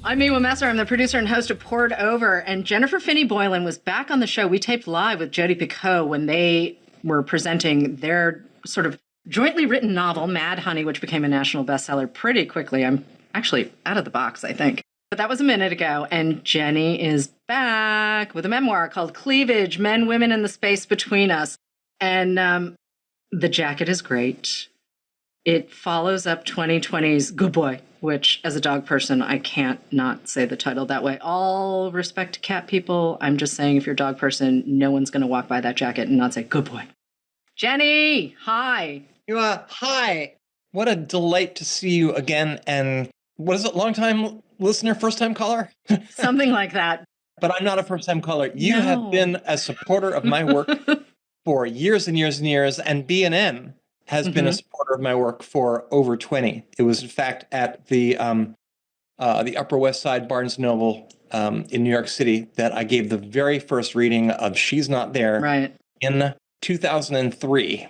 I'm Miwa Messer. I'm the producer and host of Poured Over, and Jennifer Finney Boylan was back on the show. We taped live with Jodi Picoult when they were presenting their sort of jointly written novel, Mad Honey, which became a national bestseller pretty quickly. I'm actually out of the box, I think. But that was a minute ago, and Jenny is back with a memoir called Cleavage, Men, Women, and the Space Between Us. And the jacket is great. It follows up 2020's Good Boy, which, as a dog person, I can't not say the title that way. All respect to cat people. I'm just saying, if you're a dog person, no one's going to walk by that jacket and not say, Good Boy. Jenny, hi. Hi. What a delight to see you again. And what is it? Long-time listener, first-time caller? Something like that. But I'm not a first-time caller. You have been a supporter of my work for years and years and years. And B&N has been a supporter of my work for over 20. It was, in fact, at the Upper West Side Barnes & Noble in New York City that I gave the very first reading of She's Not There in 2003.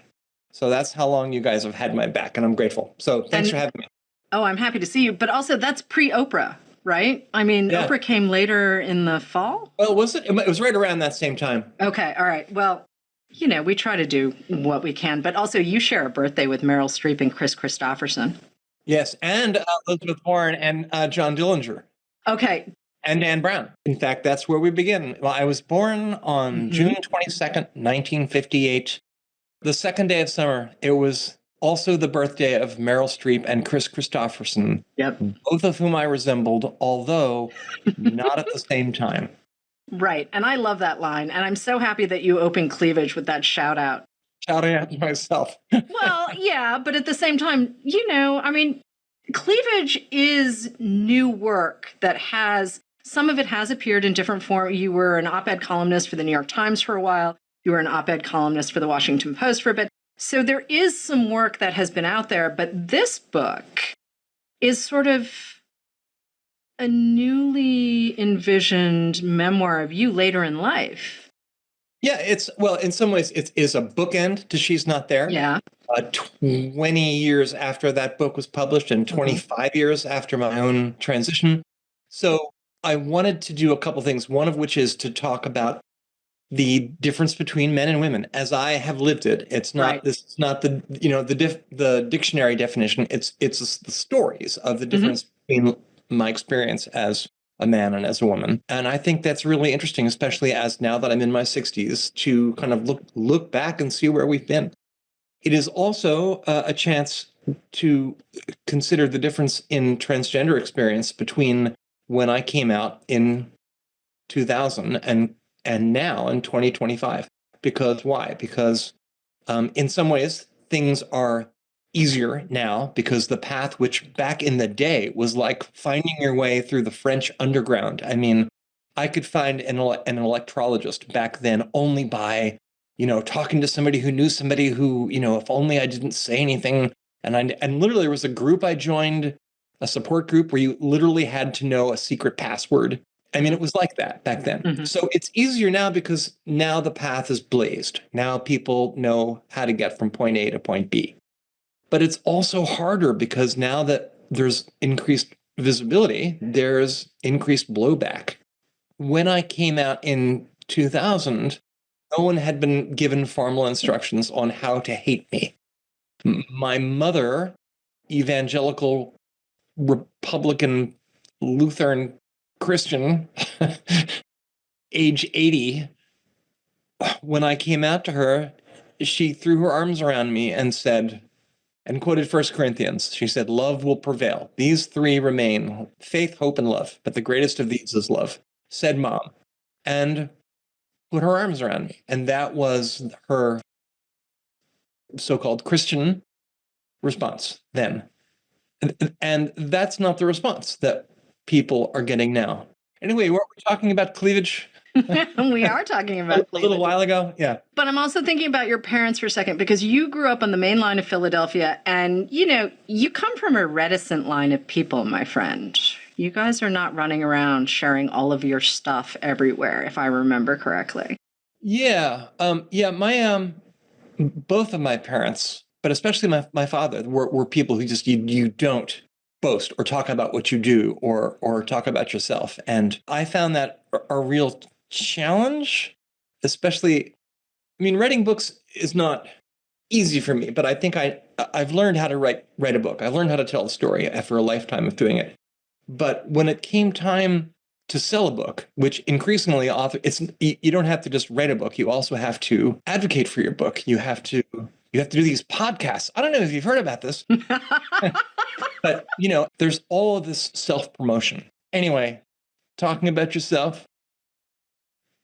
So that's how long you guys have had my back, and I'm grateful. So thanks for having me. Oh, I'm happy to see you. But also, that's pre-Oprah, right? I mean, yeah. Oprah came later in the fall? Well, was it? It was right around that same time. Okay, all right. Well, you know, we try to do what we can. But also, you share a birthday with Meryl Streep and Chris Christopherson. Yes, and Elizabeth Warren and John Dillinger. Okay. And Dan Brown. In fact, that's where we begin. Well, I was born on June 22nd, 1958. The second day of summer. It was also the birthday of Meryl Streep and Chris Christopherson. Yep. Both of whom I resembled, although not at the same time. Right. And I love that line. And I'm so happy that you opened Cleavage with that shout out. Shouting out to myself. Well, yeah, but at the same time, you know, I mean, Cleavage is new work that has, some of it has appeared in different form. You were an op-ed columnist for the New York Times for a while. You were an op-ed columnist for the Washington Post for a bit. So there is some work that has been out there, but this book is sort of a newly envisioned memoir of you later in life. Yeah, well, in some ways, it is a bookend to She's Not There. Yeah. 20 years after that book was published and 25 years after my own transition. So I wanted to do a couple things, one of which is to talk about the difference between men and women as I have lived it. It's not this is not the the dictionary definition. It's the stories of the difference between my experience as a man and as a woman. And I think that's really interesting, especially as now that I'm in my 60s, to kind of look back and see where we've been. It is also a chance to consider the difference in transgender experience between when I came out in 2000 and now in 2025. Because why? Because in some ways, things are easier now because the path, which back in the day was like finding your way through the French underground. I mean, I could find an electrologist back then only by, talking to somebody who knew somebody who, if only I didn't say anything. And literally there was a group I joined, a support group where you literally had to know a secret password. I mean, it was like that back then. So it's easier now because now the path is blazed. Now people know how to get from point A to point B. But it's also harder because now that there's increased visibility, there's increased blowback. When I came out in 2000, no one had been given formal instructions on how to hate me. My mother, evangelical, Republican, Lutheran Christian, age 80, when I came out to her, she threw her arms around me and said, and quoted 1 Corinthians, she said, "Love will prevail. These three remain, faith, hope, and love. But the greatest of these is love," said Mom, and put her arms around me. And that was her so-called Christian response then. And that's not the response that people are getting now. Anyway, we're talking about cleavage. We are talking about a little while ago. Yeah. But I'm also thinking about your parents for a second, because you grew up on the main line of Philadelphia and, you come from a reticent line of people, my friend. You guys are not running around sharing all of your stuff everywhere, if I remember correctly. Yeah. Both of my parents, but especially my father, were people who just, you don't boast or talk about what you do or talk about yourself. And I found that a real challenge, especially, I mean, writing books is not easy for me, but I think I've learned how to write a book. I've learned how to tell a story after a lifetime of doing it. But when it came time to sell a book, which increasingly often you don't have to just write a book. You also have to advocate for your book. You have to do these podcasts. I don't know if you've heard about this, but there's all of this self-promotion. Anyway, talking about yourself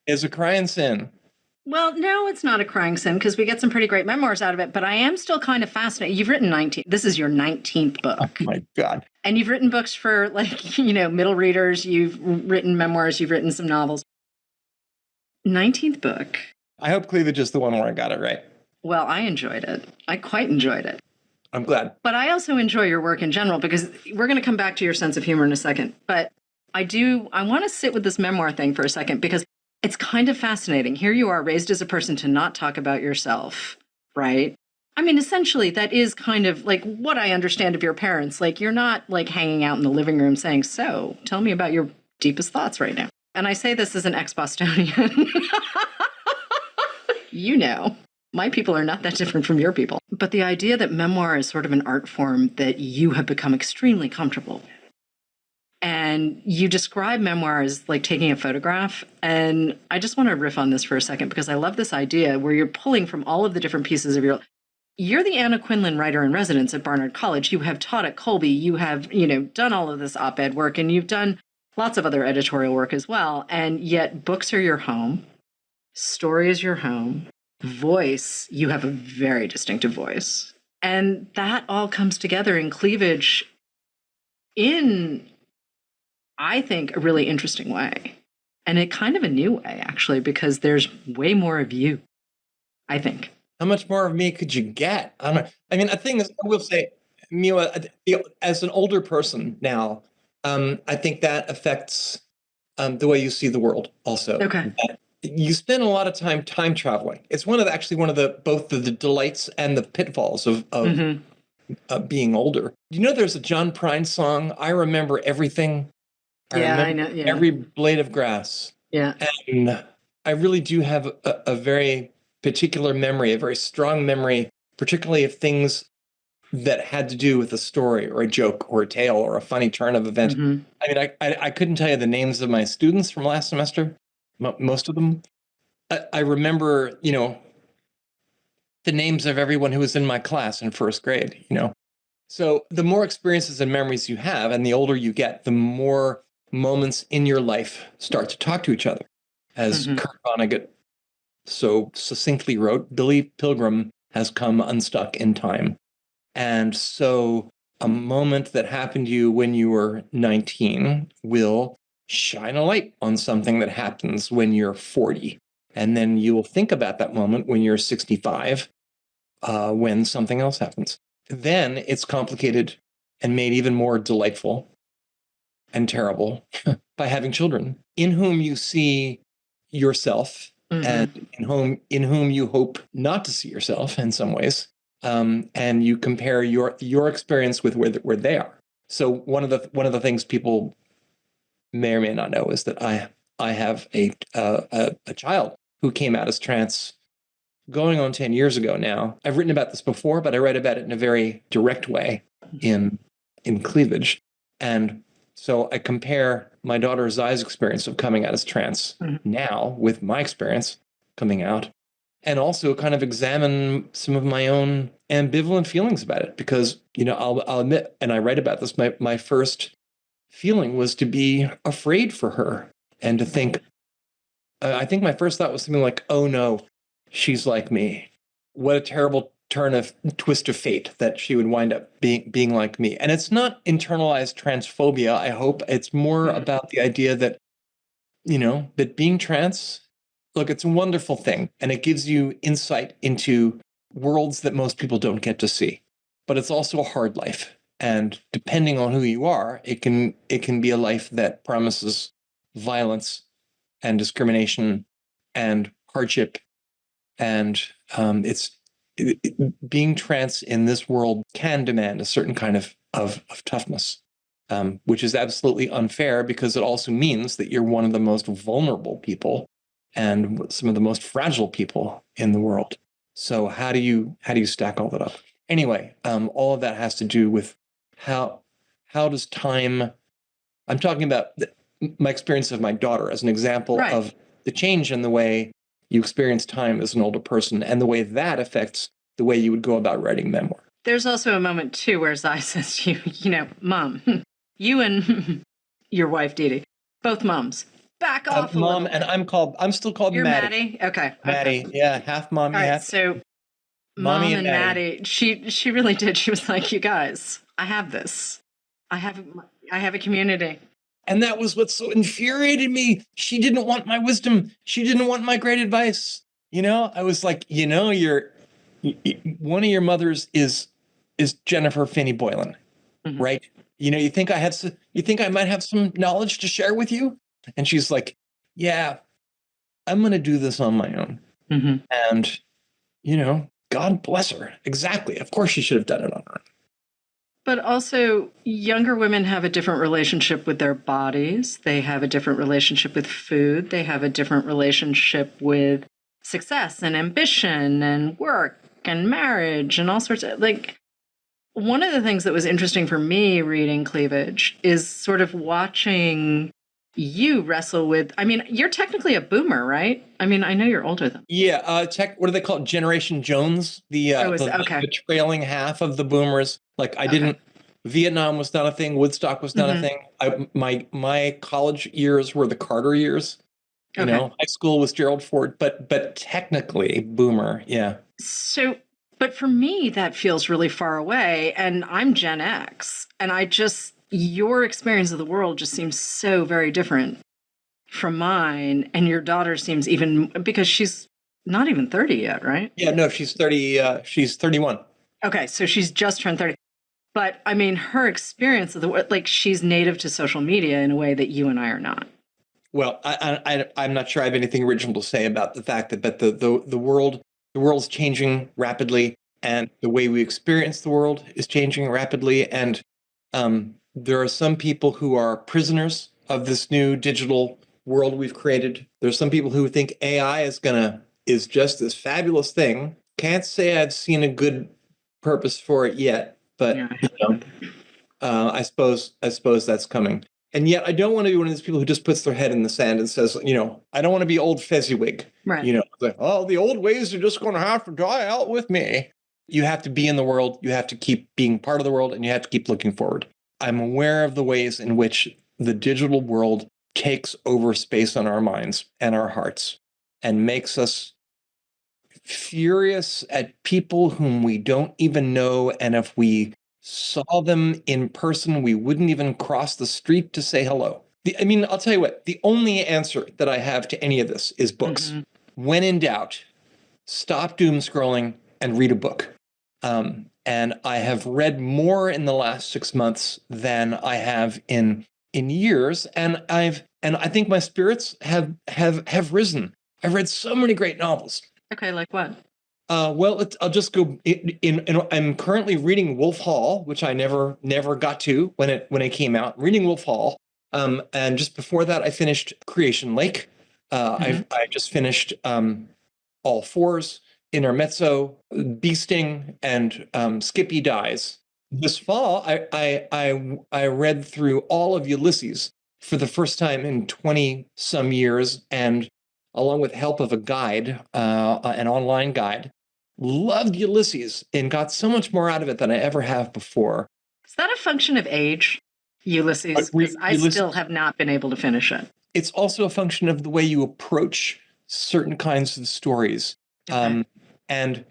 is a crying sin. Well, no, it's not a crying sin because we get some pretty great memoirs out of it, but I am still kind of fascinated. You've written 19. This is your 19th book. Oh my God. And you've written books for middle readers. You've written memoirs. You've written some novels. 19th book. I hope Cleavage is the one where I got it right. Well, I enjoyed it. I quite enjoyed it. I'm glad. But I also enjoy your work in general because we're going to come back to your sense of humor in a second. But I want to sit with this memoir thing for a second because it's kind of fascinating. Here you are, raised as a person to not talk about yourself, right? I mean, essentially, that is kind of like what I understand of your parents. Like, you're not like hanging out in the living room saying, so tell me about your deepest thoughts right now. And I say this as an ex-Bostonian. My people are not that different from your people. But the idea that memoir is sort of an art form that you have become extremely comfortable with. And you describe memoir as like taking a photograph. And I just want to riff on this for a second because I love this idea where you're pulling from all of the different pieces of you're the Anna Quinlan writer in residence at Barnard College. You have taught at Colby. You have, done all of this op-ed work and you've done lots of other editorial work as well. And yet books are your home. Story is your home. Voice, you have a very distinctive voice. And that all comes together in Cleavage in, I think, a really interesting way. And a kind of a new way, actually, because there's way more of you, I think. How much more of me could you get? I think I will say, Miwa, as an older person now, I think that affects the way you see the world also. Okay. You spend a lot of time traveling. It's one of both the delights and the pitfalls of being older. There's a John Prine song, I Remember Everything. I know. Yeah. Every blade of grass. Yeah. And I really do have a very particular memory, a very strong memory, particularly of things that had to do with a story or a joke or a tale or a funny turn of event. Mm-hmm. I mean, I couldn't tell you the names of my students from last semester, most of them. I remember, the names of everyone who was in my class in first grade, So the more experiences and memories you have, and the older you get, the more moments in your life start to talk to each other. As Kurt Vonnegut so succinctly wrote, Billy Pilgrim has come unstuck in time. And so a moment that happened to you when you were 19 will shine a light on something that happens when you're 40. And then you will think about that moment when you're 65, when something else happens. Then it's complicated and made even more delightful and terrible by having children in whom you see yourself and in whom you hope not to see yourself in some ways. And you compare your experience with where they are. So one of the things people may or may not know is that I have a child who came out as trans going on 10 years ago now. I've written about this before, but I write about it in a very direct way in Cleavage. And so I compare my daughter Zai's experience of coming out as trans now with my experience coming out, and also kind of examine some of my own ambivalent feelings about it. Because, I'll admit, and I write about this, my first feeling was to be afraid for her and to think, I think my first thought was something like, oh no, she's like me. What a terrible twist of fate that she would wind up being like me. And it's not internalized transphobia, I hope. It's more about the idea that, that being trans, look, it's a wonderful thing. And it gives you insight into worlds that most people don't get to see. But it's also a hard life. And depending on who you are, it can be a life that promises violence and discrimination and hardship. And being trans in this world can demand a certain kind of toughness. which is absolutely unfair because it also means that you're one of the most vulnerable people and some of the most fragile people in the world. So how do you stack all that up? Anyway, all of that has to do with how does time. I'm talking about my experience of my daughter as an example of the change in the way you experience time as an older person and the way that affects the way you would go about writing memoir. There's also a moment, too, where Zai says to you, Mom, you and your wife, Didi, both moms, back off a Mom, little bit. and I'm still called You're Maddie. Okay. Maddie, yeah, half mommy, All right, half. so Mommy Mom and Maddie. Maddie, she really did. She was like, you guys, I have this. I have a community. And that was what so infuriated me. She didn't want my wisdom. She didn't want my great advice. I was like, one of your mothers is Jennifer Finney Boylan, right? You think I might have some knowledge to share with you? And she's like, yeah, I'm going to do this on my own. And, God bless her. Exactly. Of course she should have done it on her own. But also, younger women have a different relationship with their bodies. They have a different relationship with food. They have a different relationship with success and ambition and work and marriage and all sorts of, one of the things that was interesting for me reading Cleavage is sort of watching you wrestle with, you're technically a boomer, right? I know you're older than. Yeah, what do they call it? Generation Jones, the trailing half of the boomers. Vietnam was not a thing. Woodstock was not a thing. My college years were the Carter years. High school was Gerald Ford, but technically boomer, yeah. So, but for me, that feels really far away, and I'm Gen X, and your experience of the world just seems so very different from mine, and your daughter seems even, because she's not even 30 yet, right? Yeah, no, she's 30, she's 31. Okay, so she's just turned 30. But, her experience of the world, she's native to social media in a way that you and I are not. Well, I'm not sure I have anything original to say about the fact that the world's changing rapidly, and the way we experience the world is changing rapidly, and there are some people who are prisoners of this new digital world we've created. There's some people who think AI is just this fabulous thing. Can't say I've seen a good purpose for it yet, but I suppose that's coming. And yet I don't want to be one of these people who just puts their head in the sand and says, I don't want to be old Fezziwig. Right. The old ways are just going to have to die out with me. You have to be in the world. You have to keep being part of the world, and you have to keep looking forward. I'm aware of the ways in which the digital world takes over space on our minds and our hearts and makes us furious at people whom we don't even know. And if we saw them in person, we wouldn't even cross the street to say hello. I'll tell you what, the only answer that I have to any of this is books. When in doubt, stop doom scrolling and read a book. And I have read more in the last 6 months than I have in years. And I think my spirits have risen. I've read so many great novels. Okay, like what? Well, I'll just go I'm currently reading Wolf Hall, which I never got to when it came out. I'm reading Wolf Hall. And just before that, I finished Creation Lake. I just finished All Fours, Intermezzo, Bee Sting, and Skippy Dies. This fall, I read through all of Ulysses for the first time in 20 some years, and along with help of a guide, an online guide, loved Ulysses and got so much more out of it than I ever have before. Is that a function of age, Ulysses? Because I still have not been able to finish it. It's also a function of the way you approach certain kinds of stories. Okay. And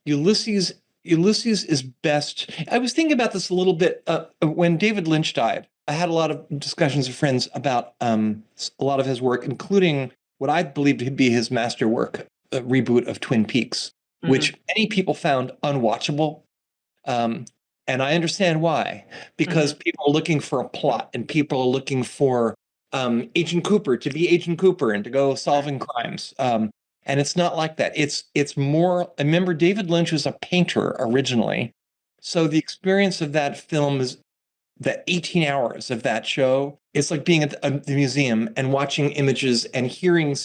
Ulysses is best. I was thinking about this a little bit when David Lynch died. I had a lot of discussions with friends about a lot of his work, including what I believe to be his masterwork, a reboot of Twin Peaks, which many people found unwatchable. And I understand why, because people are looking for a plot, and people are looking for Agent Cooper to be Agent Cooper and to go solving crimes. And it's not like that. It's more, I remember David Lynch was a painter originally. So the experience of that film the 18 hours of that show, it's like being at the museum and watching images and hearing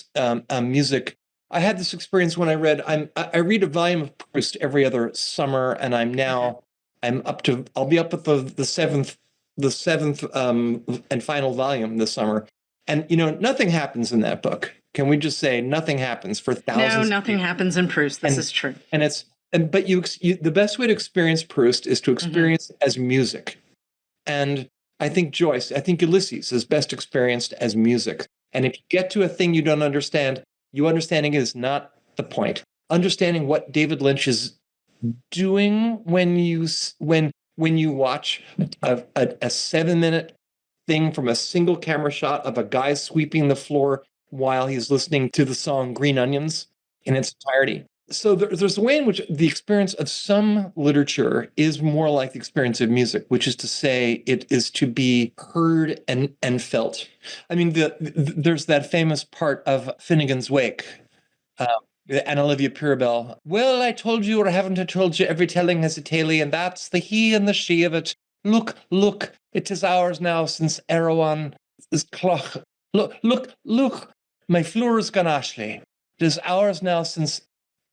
music. I had this experience when I read a volume of Proust every other summer, and I'll be up with the seventh and final volume this summer. And nothing happens in that book. Can we just say nothing happens for thousands? No, nothing happens in Proust. This is true. But the best way to experience Proust is to experience it as music. And I think Ulysses is best experienced as music. And if you get to a thing you don't understand, understanding is not the point. Understanding what David Lynch is doing when you watch a 7-minute thing from a single camera shot of a guy sweeping the floor while he's listening to the song Green Onions in its entirety. So there's a way in which the experience of some literature is more like the experience of music, which is to say it is to be heard and felt. I mean, there's that famous part of Finnegan's Wake, and Olivia Pirabel. Well, I told you, or haven't I told you, every telling has a tale, and that's the he and the she of it. Look, it is hours now since Erewhon is cloch. Look, my floor's gone Ashley. It is hours now since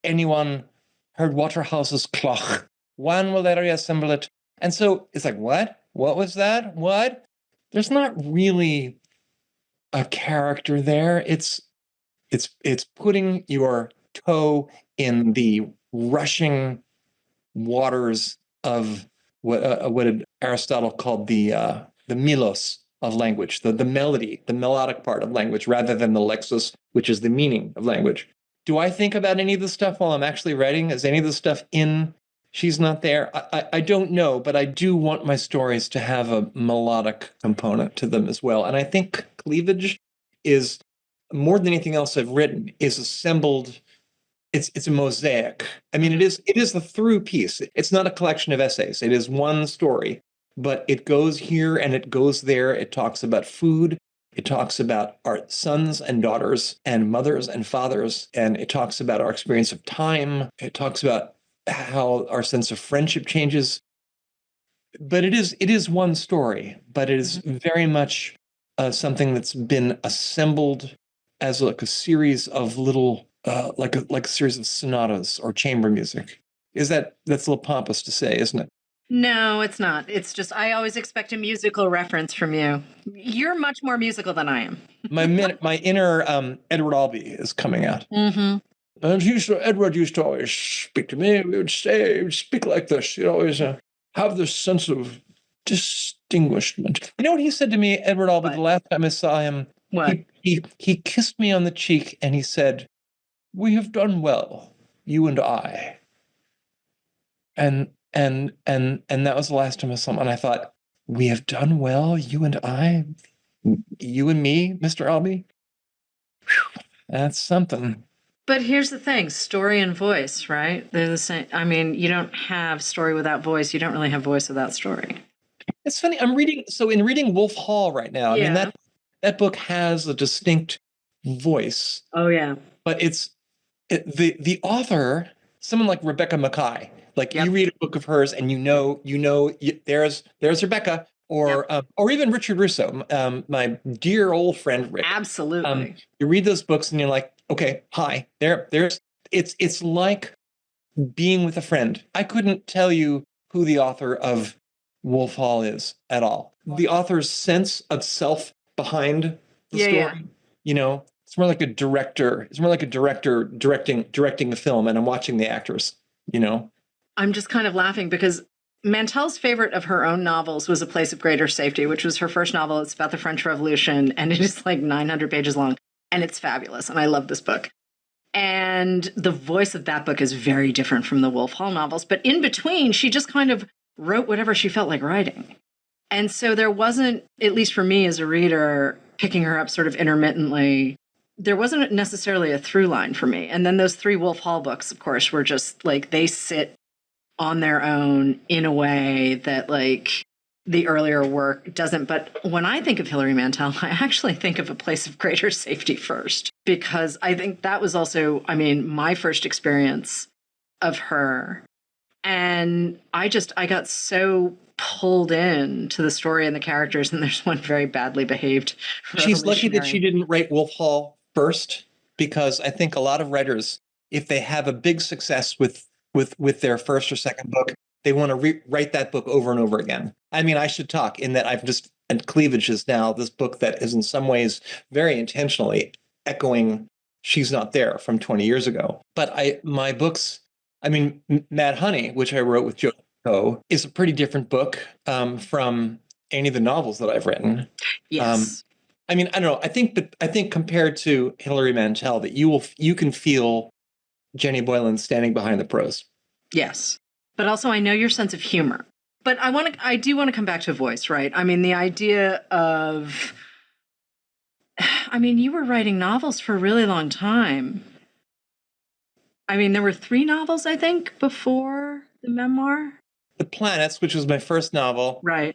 anyone heard Waterhouse's cloch. When will they reassemble it? And so it's like, what? What was that? What? There's not really a character there. It's putting your toe in the rushing waters of what Aristotle called the melos of language, the melody, the melodic part of language, rather than the lexis, which is the meaning of language. Do I think about any of this stuff while I'm actually writing? Is any of this stuff in She's Not There? I don't know, but I do want my stories to have a melodic component to them as well. And I think Cleavage is, more than anything else I've written, is assembled. It's a mosaic. I mean, it is the through piece. It's not a collection of essays. It is one story, but it goes here and it goes there. It talks about food. It talks about our sons and daughters and mothers and fathers. And it talks about our experience of time. It talks about how our sense of friendship changes. But it is one story, but it is very much something that's been assembled as like a series of little, like a series of sonatas or chamber music. That's a little pompous to say, isn't it? No, it's not. It's just, I always expect a musical reference from you. You're much more musical than I am. My inner Edward Albee is coming out. Mm-hmm. And Edward used to always speak to me. He would speak like this. He'd always have this sense of distinguishment. You know what he said to me, Edward Albee, the last time I saw him? What? He kissed me on the cheek and he said, "We have done well, you and I." And that was the last time I saw him. And I thought, we have done well, you and I? You and me, Mr. Albee? Whew, that's something. But here's the thing, story and voice, right? They're the same. I mean, you don't have story without voice. You don't really have voice without story. It's funny. In reading Wolf Hall right now, I mean, that book has a distinct voice. Oh, yeah. But the author, someone like Rebecca Mackay, like you read a book of hers and there's Rebecca, or even Richard Russo, my dear old friend Rick. Absolutely. You read those books and you're like, okay, hi, it's like being with a friend. I couldn't tell you who the author of Wolf Hall is at all. The author's sense of self behind the story, it's more like a director. It's more like a director directing a film, and I'm watching the actors, I'm just kind of laughing because Mantel's favorite of her own novels was A Place of Greater Safety, which was her first novel. It's about the French Revolution, and it is like 900 pages long, and it's fabulous, and I love this book. And the voice of that book is very different from the Wolf Hall novels, but in between, she just kind of wrote whatever she felt like writing. And so there wasn't, at least for me as a reader, picking her up sort of intermittently, there wasn't necessarily a through line for me. And then those 3 Wolf Hall books, of course, were just like, they sit on their own in a way that like the earlier work doesn't. But when I think of Hilary Mantel, I actually think of A Place of Greater Safety first, because I think that was also, my first experience of her. And I got so pulled in to the story and the characters, and there's one very badly behaved She's lucky that she revolutionary. didn't write Wolf Hall first, because I think a lot of writers, if they have a big success with their first or second book, they want to rewrite that book over and over again. I mean, I should talk in that and Cleavage is now this book that is in some ways very intentionally echoing She's Not There from 20 years ago. But my books, I mean, Mad Honey, which I wrote with Jodi, is a pretty different book from any of the novels that I've written. Yes. I mean, I don't know. I think compared to Hilary Mantel, that you can feel Jenny Boylan standing behind the prose. Yes. But also I know your sense of humor. But I do want to come back to voice, right? I mean, the idea of, I mean, you were writing novels for a really long time. I mean, there were 3 novels, I think, before the memoir. The Planets, which was my first novel, Right.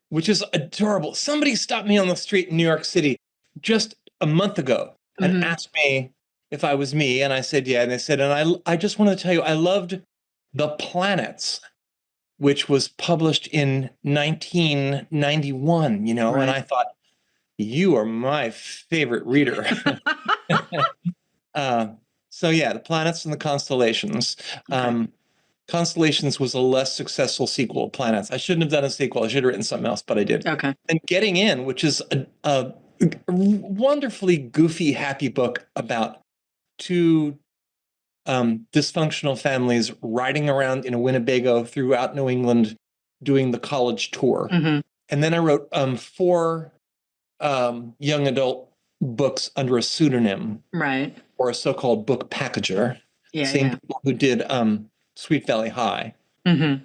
which is adorable. Somebody stopped me on the street in New York City just a month ago and asked me if I was me, and I said yeah, and they said, and I just want to tell you, I loved The Planets, which was published in 1991, you know, Right. and I thought, you are my favorite reader. So yeah, The Planets and the Constellations. Okay. Constellations was a less successful sequel of Planets. I shouldn't have done a sequel. I should have written something else, but I did. Okay. And Getting In, which is a wonderfully goofy, happy book about 2 dysfunctional families riding around in a Winnebago throughout New England doing the college tour. And then I wrote 4 young adult books under a pseudonym, Right. or a so-called book packager. Same people who did Sweet Valley High. And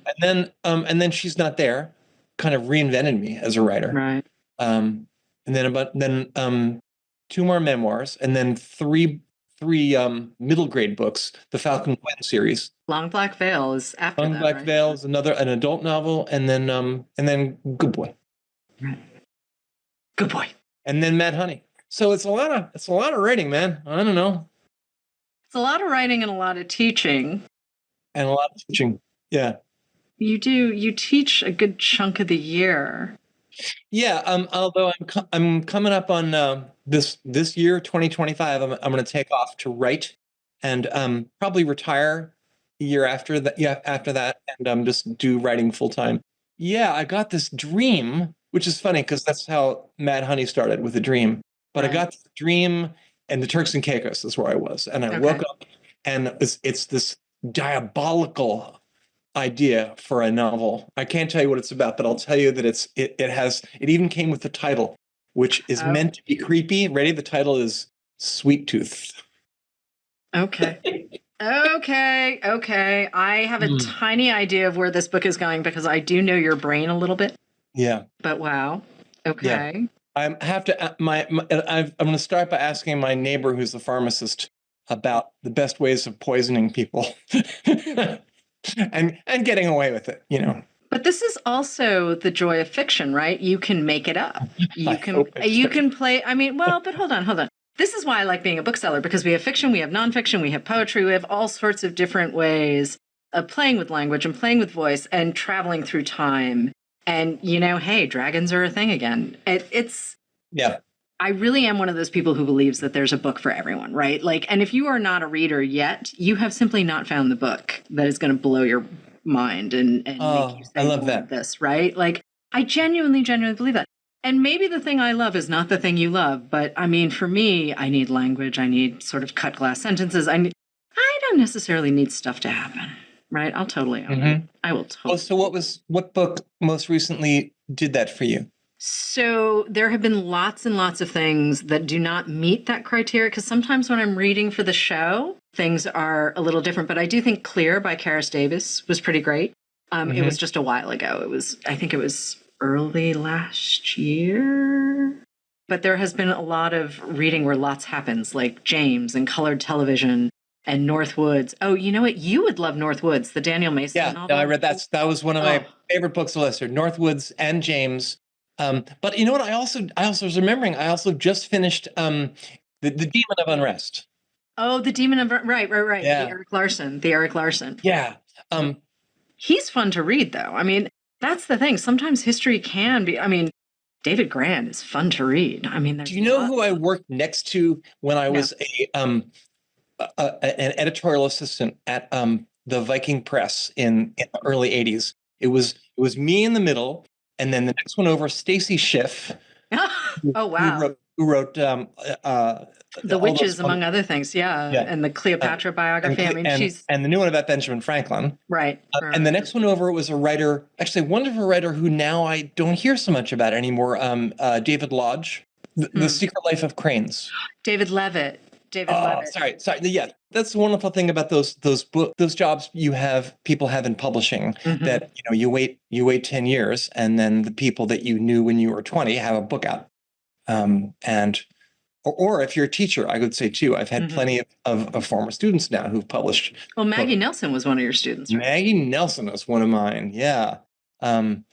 then She's Not There kind of reinvented me as a writer. Right. And then 2 more memoirs, and then three middle grade books, the Falcon Gwen series. Long Black Veil is after Long that, Black right? Veil is an adult novel, and then Good Boy. Right. Good Boy. And then Mad Honey. So it's a lot of writing, man. I don't know. It's a lot of writing and a lot of teaching. And a lot of teaching. Yeah. You teach a good chunk of the year. Yeah, although I'm coming up on this year, 2025, I'm going to take off to write, and probably retire a year after that. Yeah, after that, and just do writing full time. Yeah, I got this dream, which is funny because that's how Mad Honey started, with a dream. But I got the dream, and the Turks and Caicos is where I was, and I woke up, and it's this diabolical idea for a novel. I can't tell you what it's about, but I'll tell you that it even came with the title, which is meant to be creepy. Ready? The title is Sweet Tooth. Okay. Okay. I have a tiny idea of where this book is going because I do know your brain a little bit. Yeah. But wow. Okay. Yeah. I'm going to start by asking my neighbor, who's the pharmacist, about the best ways of poisoning people. and getting away with it, you know. But this is also the joy of fiction, right? You can make it up. You can play. I mean, well, but hold on. This is why I like being a bookseller, because we have fiction, we have nonfiction, we have poetry, we have all sorts of different ways of playing with language and playing with voice and traveling through time. And, you know, hey, dragons are a thing again. Yeah. I really am one of those people who believes that there's a book for everyone, right? Like, and if you are not a reader yet, you have simply not found the book that is going to blow your mind and make you say, I love that. This, right? Like, I genuinely believe that. And maybe the thing I love is not the thing you love, but I mean, for me, I need language. I need sort of cut glass sentences. I don't necessarily need stuff to happen, right? I'll totally own it. I will totally. Oh, so what book most recently did that for you? So there have been lots and lots of things that do not meet that criteria, because sometimes when I'm reading for the show, things are a little different. But I do think Clear by Karis Davis was pretty great. It was just a while ago. I think it was early last year. But there has been a lot of reading where lots happens, like James and Colored Television and North Woods. Oh, you know what? You would love North Woods, the Daniel Mason novel. Yeah, I read that. That was one of my favorite books of Lester. North Woods and James. But you know what? I also was remembering. I also just finished the Demon of Unrest. Oh, the Demon of right. Yeah. The Eric Larson. Yeah. He's fun to read, though. I mean, That's the thing. Sometimes history can be, I mean, David Grant is fun to read. I mean, there's Do you know who I worked next to when I No. was an editorial assistant at the Viking Press in the early 80s? It was me in the middle, and then the next one over, Stacy Schiff, Oh, who wow. wrote The all those Witches, among other things. Yeah. yeah And the Cleopatra biography. I mean, she's and the new one about Benjamin Franklin. right. And the next one over was a writer, actually a wonderful writer who now I don't hear so much about anymore. David Lodge, the Secret Life of Cranes. David Levitt. Oh, sorry. Yeah, that's the wonderful thing about those jobs people have in publishing. That you wait 10 years, and then the people that you knew when you were 20 have a book out. Or if you're a teacher, I would say too, I've had plenty of former students now who've published. Well, Maggie Nelson was one of your students, right? Maggie Nelson is one of mine. Yeah. And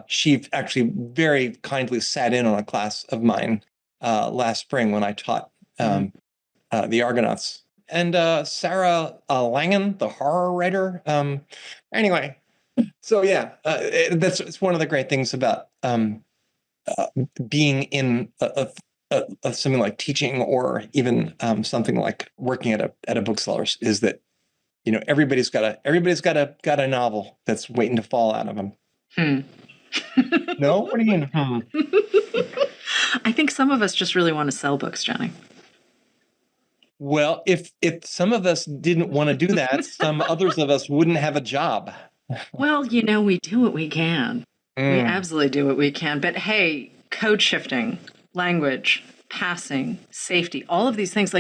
she actually very kindly sat in on a class of mine last spring when I taught the Argonauts. And Sarah Langen, the horror writer. Anyway, so yeah, it's one of the great things about being in something like teaching, or even something like working at a bookseller's, is that everybody's got a novel that's waiting to fall out of them. No, what do you mean? I think some of us just really want to sell books, Johnny. Well, if some of us didn't want to do that, some others of us wouldn't have a job. Well, we do what we can. We absolutely do what we can. But hey, code shifting, language, passing, safety, all of these things,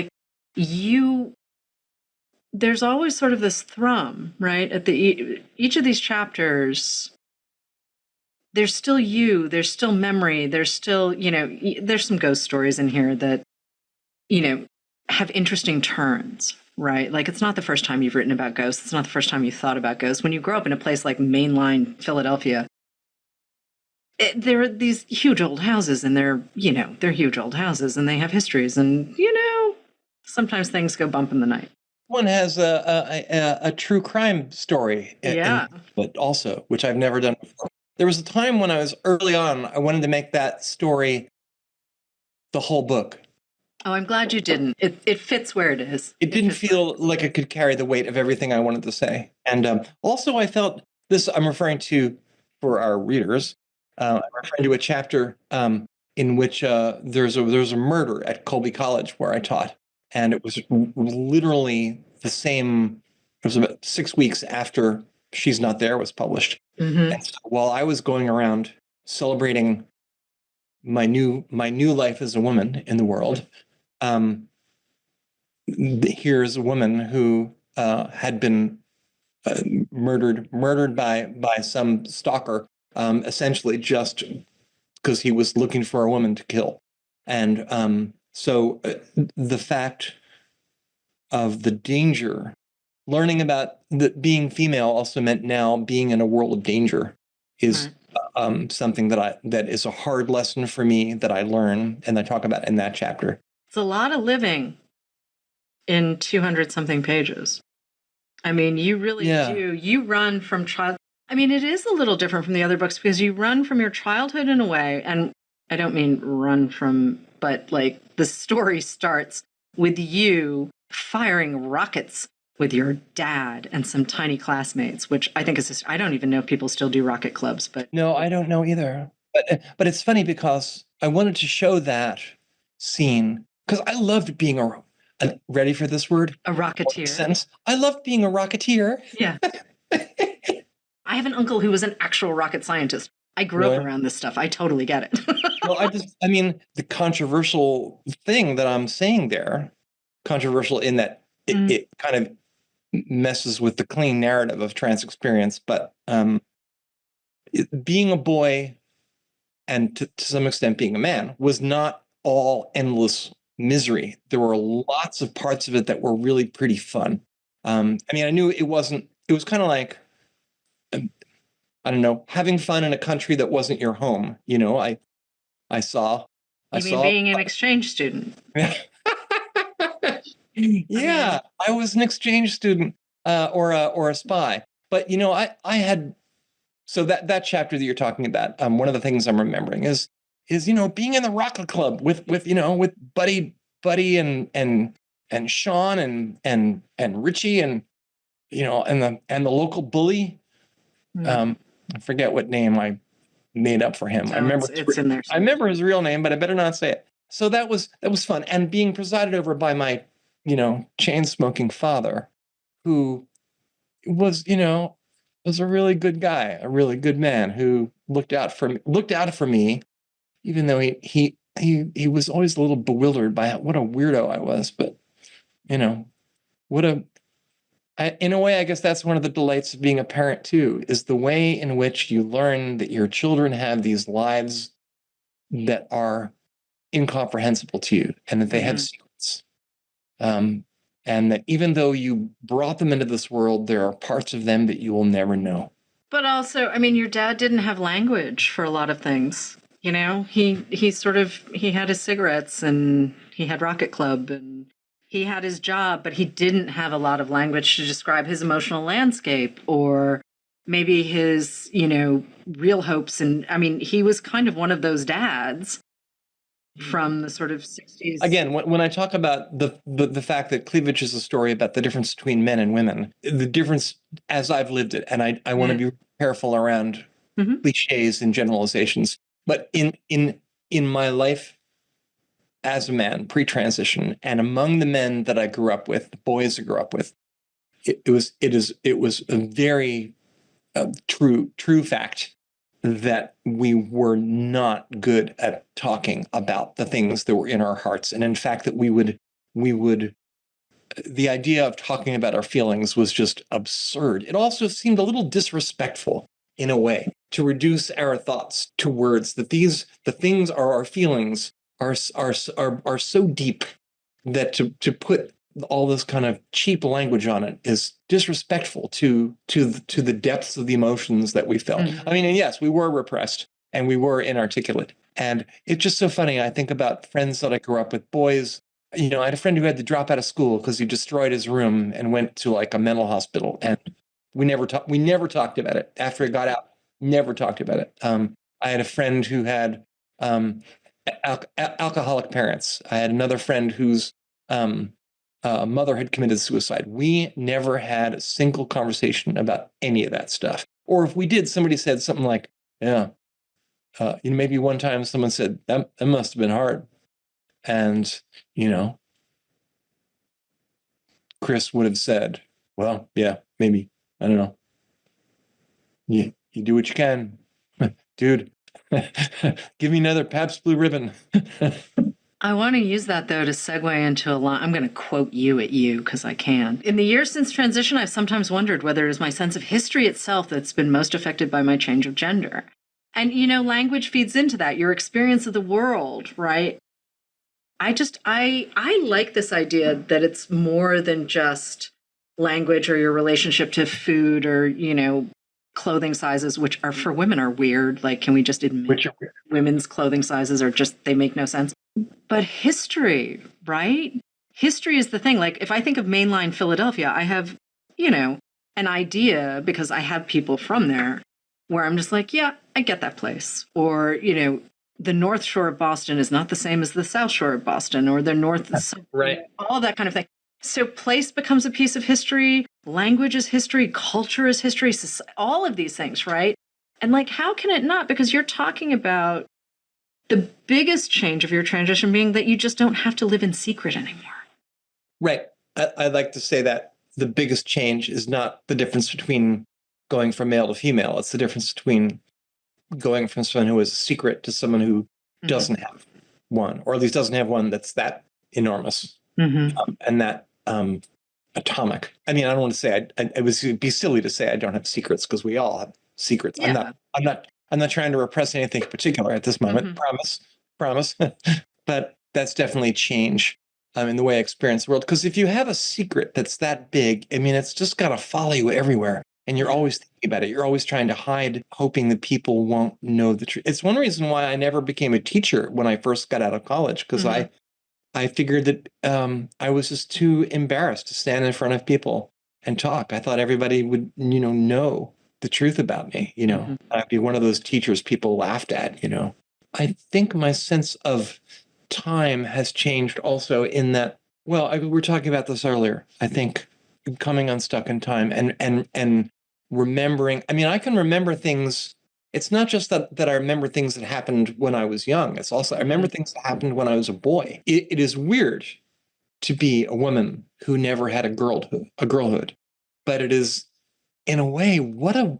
there's always sort of this thrum, right? At each of these chapters, there's still there's still memory, there's still, there's some ghost stories in here that, have interesting turns, right? Like, it's not the first time you've written about ghosts. It's not the first time you thought about ghosts. When you grow up in a place like mainline Philadelphia, there are these huge old houses, and they're huge old houses, and they have histories, and, sometimes things go bump in the night. One has a true crime story, but also, which I've never done before. There was a time when I was early on, I wanted to make that story the whole book. Oh, I'm glad you didn't. It fits where it is. It didn't feel like it could carry the weight of everything I wanted to say. And also I felt this, I'm referring to, for our readers, I'm referring to a chapter in which there's a murder at Colby College where I taught. And it was literally the same, it was about 6 weeks after She's Not There was published. And so while I was going around celebrating my new life as a woman in the world, here's a woman who had been murdered by some stalker, essentially just because he was looking for a woman to kill. And so the fact of the danger, learning about that being female also meant now being in a world of danger, is something that is a hard lesson for me that I learn and I talk about in that chapter. It's a lot of living in 200 something pages. I mean, you really do. You run from child. I mean, it is a little different from the other books because you run from your childhood in a way. And I don't mean run from, but like the story starts with you firing rockets with your dad and some tiny classmates, which I think is just, I don't even know if people still do rocket clubs, but. No, I don't know either. But it's funny because I wanted to show that scene because I loved being ready for this word? A rocketeer. Sense. I loved being a rocketeer. Yeah. I have an uncle who was an actual rocket scientist. I grew up around this stuff. I totally get it. Well, I mean, the controversial thing that I'm saying there, controversial in that it kind of messes with the clean narrative of trans experience, but being a boy and to some extent being a man was not all endless misery. There were lots of parts of it that were really pretty fun. I mean, I knew it was kind of like, I don't know, having fun in a country that wasn't your home. I saw being an exchange student? Yeah, I was an exchange student or a spy. But I had So that chapter that you're talking about, one of the things I'm remembering is being in the Rocket Club with Buddy and Sean and Richie and the local bully. I forget what name I made up for him. No, it's in there. I remember his real name, but I better not say it. So that was fun, and being presided over by my chain smoking father, who was a really good guy, a really good man who looked out for me, even though he was always a little bewildered by what a weirdo I was. But in a way, I guess that's one of the delights of being a parent too, is the way in which you learn that your children have these lives that are incomprehensible to you, and that they have secrets. And that even though you brought them into this world, there are parts of them that you will never know. But also, I mean, your dad didn't have language for a lot of things. He had his cigarettes, and he had Rocket Club, and he had his job, but he didn't have a lot of language to describe his emotional landscape or maybe his, real hopes. And I mean, he was kind of one of those dads from the sort of 60s. Again, when I talk about the fact that Cleavage is a story about the difference between men and women, the difference as I've lived it, and I want to be careful around cliches and generalizations, but in my life as a man pre-transition, and among the men that I grew up with, the boys I grew up with, it was a very true fact that we were not good at talking about the things that were in our hearts. And in fact, that we would, the idea of talking about our feelings was just absurd. It also seemed a little disrespectful in a way to reduce our thoughts to words, that the things are our feelings are so deep that to put all this kind of cheap language on it is disrespectful to the depths of the emotions that we felt. I mean, and yes, we were repressed and we were inarticulate. And it's just so funny. I think about friends that I grew up with, boys. I had a friend who had to drop out of school because he destroyed his room and went to like a mental hospital. And we never talked about it. After he got out, never talked about it. I had a friend who had alcoholic parents. I had another friend whose mother had committed suicide. We never had a single conversation about any of that stuff. Or if we did, somebody said something like, yeah, maybe one time someone said, that must have been hard. And, Chris would have said, well, yeah, maybe. I don't know. You do what you can. Dude, give me another Pabst Blue Ribbon. I want to use that, though, to segue into a line. I'm going to quote you at you because I can. In the years since transition, I've sometimes wondered whether it is my sense of history itself that's been most affected by my change of gender. And, language feeds into that, your experience of the world, right? I like this idea that it's more than just language or your relationship to food or, clothing sizes, which are for women are weird. Like, can we just admit women's clothing sizes are just, they make no sense? But history, right? History is the thing. Like, if I think of mainline Philadelphia, I have, an idea because I have people from there where I'm just like, yeah, I get that place. Or, the North Shore of Boston is not the same as the South Shore of Boston or the North, right? All that kind of thing. So place becomes a piece of history. Language is history. Culture is history. All of these things, right? And like, how can it not? Because you're talking about the biggest change of your transition being that you just don't have to live in secret anymore. Right. I'd like to say that the biggest change is not the difference between going from male to female. It's the difference between going from someone who has a secret to someone who doesn't have one, or at least doesn't have one that's that enormous and that atomic. I mean, I don't want to say it'd be silly to say I don't have secrets, because we all have secrets. Yeah. I'm not trying to repress anything in particular at this moment. Promise. But that's definitely change in the way I experience the world. Because if you have a secret that's that big, I mean, it's just got to follow you everywhere. And you're always thinking about it. You're always trying to hide, hoping that people won't know the truth. It's one reason why I never became a teacher when I first got out of college, because I figured that I was just too embarrassed to stand in front of people and talk. I thought everybody would, know the truth about me, Mm-hmm. I'd be one of those teachers people laughed at, I think my sense of time has changed also in that, well, we were talking about this earlier. I think coming unstuck in time and remembering, I mean, I can remember things. It's not just that I remember things that happened when I was young. It's also, I remember things that happened when I was a boy. It is weird to be a woman who never had a girlhood, but it is, in a way, what a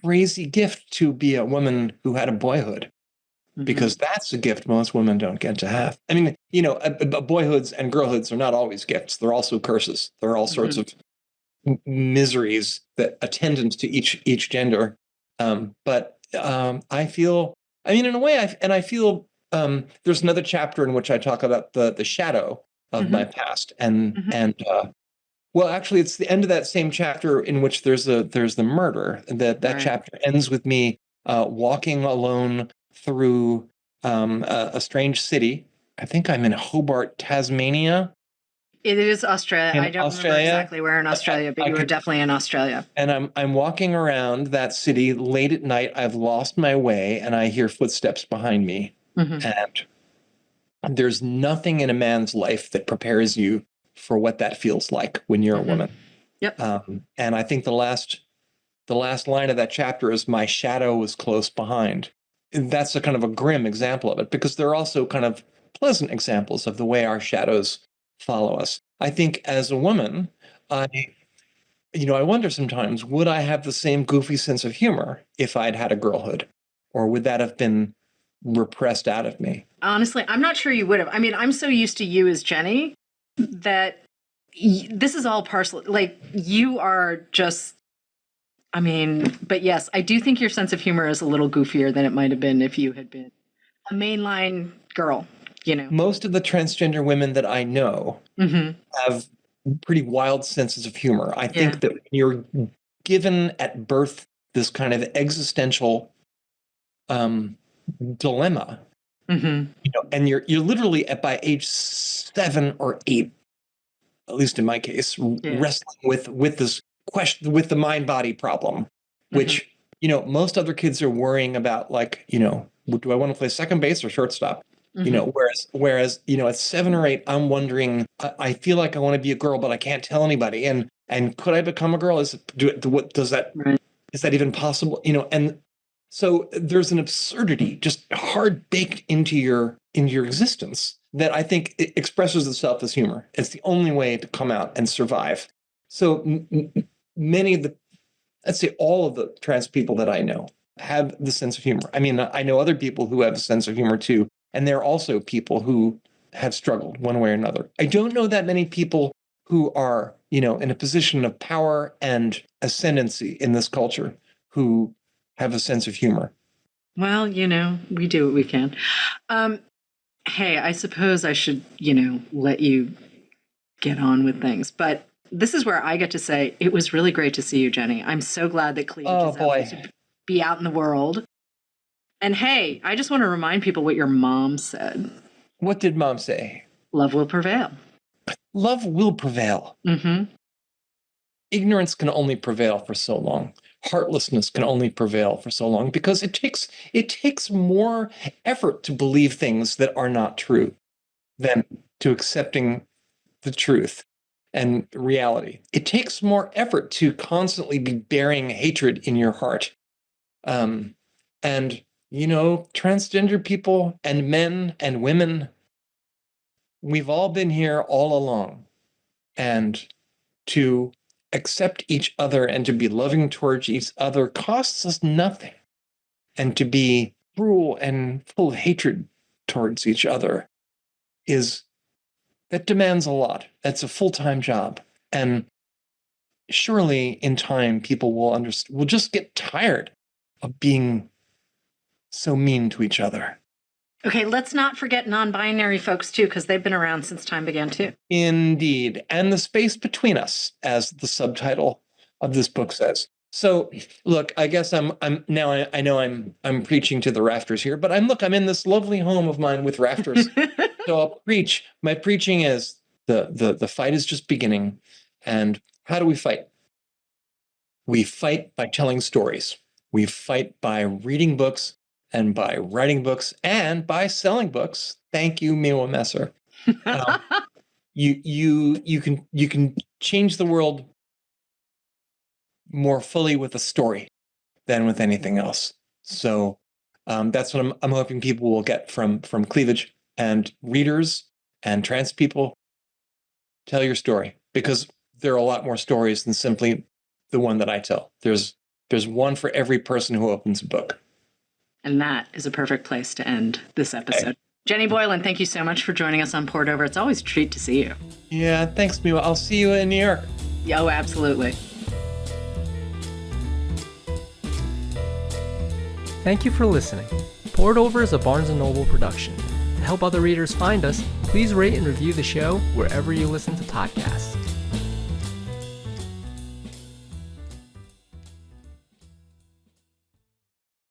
crazy gift to be a woman who had a boyhood, because that's a gift most women don't get to have. I mean, boyhoods and girlhoods are not always gifts. They're also curses. There are all sorts of miseries that attendant to each gender. I feel, I mean, in a way, I feel there's another chapter in which I talk about the shadow of my past, and well, actually, it's the end of that same chapter in which there's the murder. That Right. chapter ends with me walking alone through a strange city. I think I'm in Hobart, Tasmania. It is Australia. In I don't remember Australia. exactly where in Australia, but you were definitely in Australia. And I'm walking around that city late at night. I've lost my way, and I hear footsteps behind me. And there's nothing in a man's life that prepares you for what that feels like when you're a woman. Yep. And I think the last line of that chapter is, "My shadow was close behind." That's a kind of a grim example of it, because there are also kind of pleasant examples of the way our shadows follow us. I think as a woman, I wonder sometimes, would I have the same goofy sense of humor if I'd had a girlhood, or would that have been repressed out of me? Honestly, I'm not sure you would have. I mean, I'm so used to you as Jenny that this is all parcel. Like, you are just, I mean, but yes, I do think your sense of humor is a little goofier than it might have been if you had been a mainline girl, Most of the transgender women that I know have pretty wild senses of humor. I think that when you're given at birth this kind of existential dilemma, and you're literally by age 7 or 8, at least in my case, wrestling with this question, with the mind body problem, which most other kids are worrying about, like, do I want to play second base or shortstop? Whereas at 7 or 8, I'm wondering, I feel like I want to be a girl, but I can't tell anybody. And could I become a girl? Is that even possible? And so there's an absurdity just hard baked into your existence that I think it expresses itself as humor. It's the only way to come out and survive. So many of let's say all of the trans people that I know have the sense of humor. I mean, I know other people who have a sense of humor too, and there are also people who have struggled one way or another. I don't know that many people who are, in a position of power and ascendancy in this culture who have a sense of humor. Well, we do what we can. Hey, I suppose I should, let you get on with things. But this is where I get to say it was really great to see you, Jenny. I'm so glad that Cleavage is able to be out in the world. And hey, I just want to remind people what your mom said. What did Mom say? Love will prevail. Love will prevail. Ignorance can only prevail for so long. Heartlessness can only prevail for so long, because it takes more effort to believe things that are not true than to accepting the truth and reality. It takes more effort to constantly be bearing hatred in your heart. And transgender people and men and women, we've all been here all along. And to accept each other and to be loving towards each other costs us nothing. And to be cruel and full of hatred towards each other that demands a lot. That's a full-time job. And surely in time, people will just get tired of being so mean to each other. Okay, let's not forget non-binary folks too, because they've been around since time began too. Indeed. And the space between us, as the subtitle of this book says. So look, I guess I'm now, I know I'm preaching to the rafters here, but I'm in this lovely home of mine with rafters. So I'll preach. My preaching is the fight is just beginning. And how do we fight? We fight by telling stories. We fight by reading books and by writing books and by selling books. Thank you, Miwa Messer. You can change the world more fully with a story than with anything else. So that's what I'm hoping people will get from Cleavage, and readers and trans people. Tell your story, because there are a lot more stories than simply the one that I tell. There's one for every person who opens a book. And that is a perfect place to end this episode. Okay. Jenny Boylan, thank you so much for joining us on Poured Over. It's always a treat to see you. Yeah, thanks, Miwa. I'll see you in New York. Oh, absolutely. Thank you for listening. Poured Over is a Barnes & Noble production. To help other readers find us, please rate and review the show wherever you listen to podcasts.